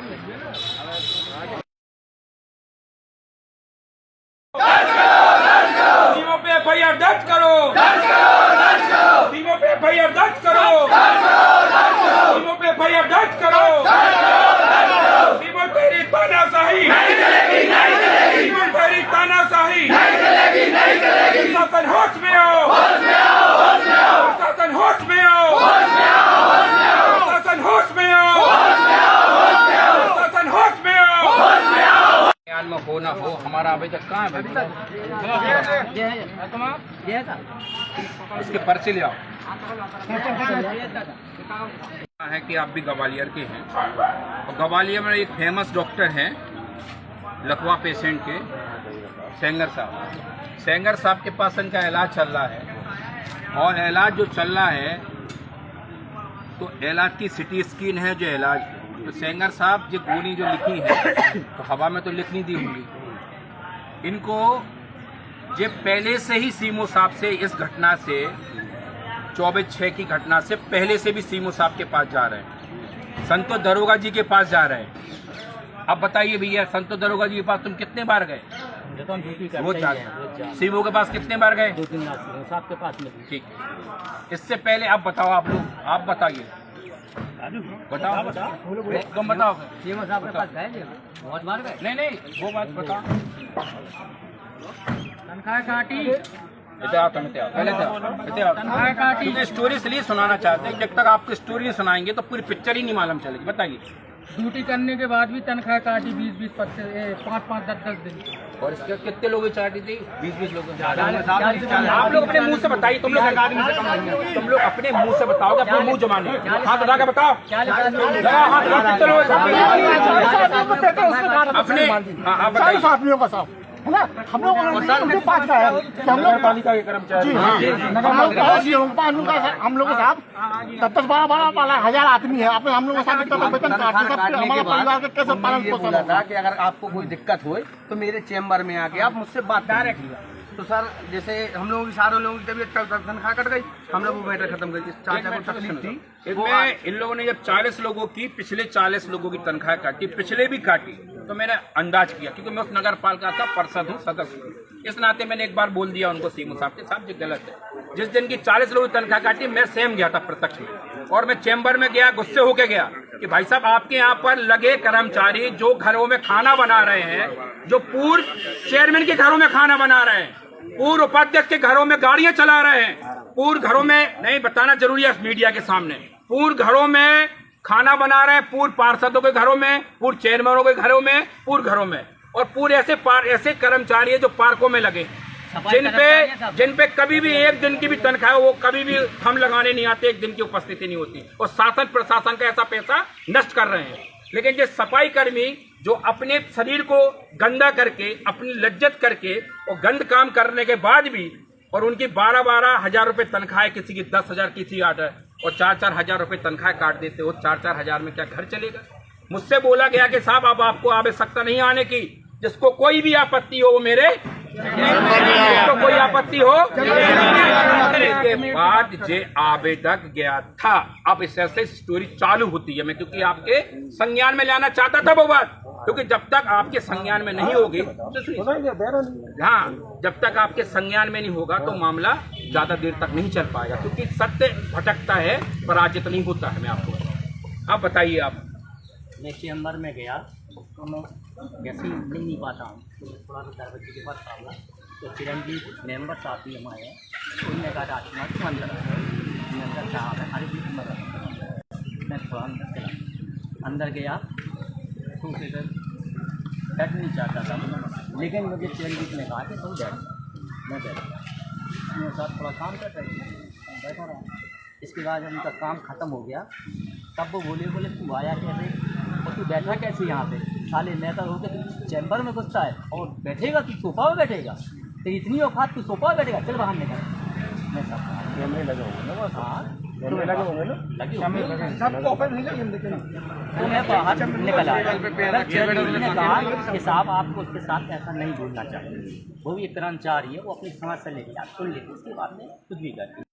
टीमों पे एफआईआर दर्ज करो, टीमों पे एफआईआर दर्ज करो, टीमों पे एफआईआर दर्ज करो, टीमों तेरी तानाशाही, टीमों तेरी तानाशाही, प्रशासन होश में आओ, प्रशासन होश में आओ, प्रशासन होश में आओ, प्रशासन होश में आओ। में हो ना हो, हमारा आवेदक कहाँ है? इसके पर्चे ले आओ। है कि आप भी ग्वालियर के हैं और ग्वालियर में एक फेमस डॉक्टर हैं लकवा पेशेंट के, सेंगर साहब। सेंगर साहब के पास इनका इलाज चल रहा है और इलाज जो चल रहा है तो इलाज की सिटी स्कैन है जो इलाज है। तो सेंगर साहब जो गोली जो लिखी है तो हवा में तो लिख नहीं दी होंगी इनको। ये पहले से ही सीमो साहब से इस घटना से 24/6 की घटना से पहले से भी सीमो साहब के पास जा रहे हैं, संतोष दरोगा जी के पास जा रहे हैं। अब बताइए भैया, संतोष दरोगा जी के पास तुम कितने बार गए? रोज सीमो के पास कितने बार गए? 2-3 साहब के पास। ठीक, इससे पहले आप बताओ, आप लोग आप बताइए, बताओ तुम बताओ। सीमो साहब के पास गए, बहुत बार गए। नहीं वो बात बताओ। तनख्वाह काटी, क्योंकि स्टोरी इसलिए सुनाना चाहते हैं, जब तक आपको स्टोरी नहीं सुनाएंगे तो पूरी पिक्चर ही नहीं मालूम चलेगी। बताइए। ड्यूटी करने के बाद भी तनख्वाह काटी 20-20, 5-5, 10-10 दिन। और इसके कितने लोगों की चाटी थी? 20-20 लोगों। आप लोग अपने मुंह से बताइए, तुम लोग सरकार में से कम नहीं है, तुम लोग अपने मुंह से बताओगे, अपने मुंह जमाने। हाथ उठा के बताओ, अपने आप बताइए। है ना, हम लोग उनके पास गए कि हम लोग पालिका के कर्मचारी, हम लोग के साथ 10-12 हजार आदमी है। आपने हम लोग के साथ वेतन काटे, सब हमारा परिवार का कैसे पालन पोषण होगा? कि अगर आपको कोई दिक्कत हो तो मेरे चेम्बर में आके आप मुझसे बात डायरेक्ट। तो सर जैसे हम लोगों की सारे लोगों की तबीयत तनख्वाह कट गई, हम लोग वो मैटर खत्म कर दी। चाचा को तकलीफ थी, इन लोगों ने जब 40 लोगों की, पिछले 40 लोगों की तनख्वाह काटी, पिछले भी काटी, तो मैंने अंदाज किया, क्योंकि मैं उस नगर पालिका का पार्षद हूँ, सदस्य हूँ। इस नाते मैंने एक बार बोल दिया उनको, सीमो साहब के साथ जो गलत है। जिस दिन की 40 लोगों की तनख्वाह काटी, मैं स्वयं गया था प्रत्यक्ष में, और मैं चैम्बर में गया, गुस्से होके गया कि भाई साहब आपके यहाँ पर लगे कर्मचारी जो घरों में खाना बना रहे हैं, जो पूर्व चेयरमैन के घरों में खाना बना रहे हैं, पूर्व उपाध्यक्ष के घरों में गाड़ियां चला रहे हैं, पूर्व घरों में, नहीं बताना जरूरी है मीडिया के सामने, पूर्व घरों में खाना बना रहे हैं, पूर्व पार्षदों के घरों में, पूर्व चेयरमैनों के घरों में, पूर्व घरों में, और पूरे ऐसे कर्मचारी है जो पार्कों में लगे, जिन पे कभी भी एक दिन की भी तनख्वाह, वो कभी भी हम लगाने नहीं आते, एक दिन की उपस्थिति नहीं होती, और शासन प्रशासन का ऐसा पैसा नष्ट कर रहे हैं। लेकिन जो सफाई कर्मी जो अपने शरीर को गंदा करके, अपनी लज्जत करके और गंद काम करने के बाद भी, और उनकी 12-12 हजार रुपए तनख्वाह, किसी की 10 हजार, किसी 8 है, और 4-4 हजार रुपए तनख्वाह काट देते हो। 4-4 हजार में क्या घर चलेगा? मुझसे बोला गया कि साहब अब आपको आवश्यकता नहीं आने की, जिसको कोई भी आपत्ति हो वो मेरे, जिसको कोई आपत्ति हो। इसके बाद जे आवेदक गया था, अब इस ऐसे स्टोरी चालू होती है। मैं क्योंकि आपके संज्ञान में लाना चाहता था वो बात, क्योंकि जब तक आपके संज्ञान में नहीं होगी, हाँ, जब तक आपके संज्ञान में नहीं होगा तो मामला ज्यादा देर तक नहीं चल पाएगा, क्योंकि सत्य भटकता है, पराजित नहीं होता है। मैं आपको, आप बताइए। आप मैं चैम्बर में गया तो मैं जैसे ही नहीं पाता हूँ, तो थोड़ा सा दरवाजे के पास आऊँगा तो चिरंजीव मेंबर साहब भी हमारे हैं, उनने कहा राजकुमार तुम अंदर साहब है, अरे भी मदद। मैं थोड़ा अंदर गया तो फिर बैठ नहीं चाहता था, लेकिन मुझे चिरंजीव ने कहा कि तुम बैठ। मैं बैठ गया, मेरे साथ थोड़ा काम कर रहे थे, बैठा रहा। इसके बाद जब उनका काम ख़त्म हो गया तब वो बोले तू आया कैसे और तू बैठा कैसे यहाँ पे? साले नेता हो के तू चैम्बर में घुसता है और बैठेगा, तू सोफा में बैठेगा, तो इतनी औकात तू सोफा में बैठेगा, चल बाहर निकल। मैं सब कैमरे लगे होंगे ना, हाँ लगे होंगे ना, सबको ओपन नहीं लगे, तो मैं बाहर निकल आया। ने कहा कि साहब आपको उसके साथ ऐसा नहीं बोलना चाहिए, वो भी एक कर्मचारी है, वो अपनी समझ से लेके आप सुन लेते, उसके बाद में कुछ भी करती।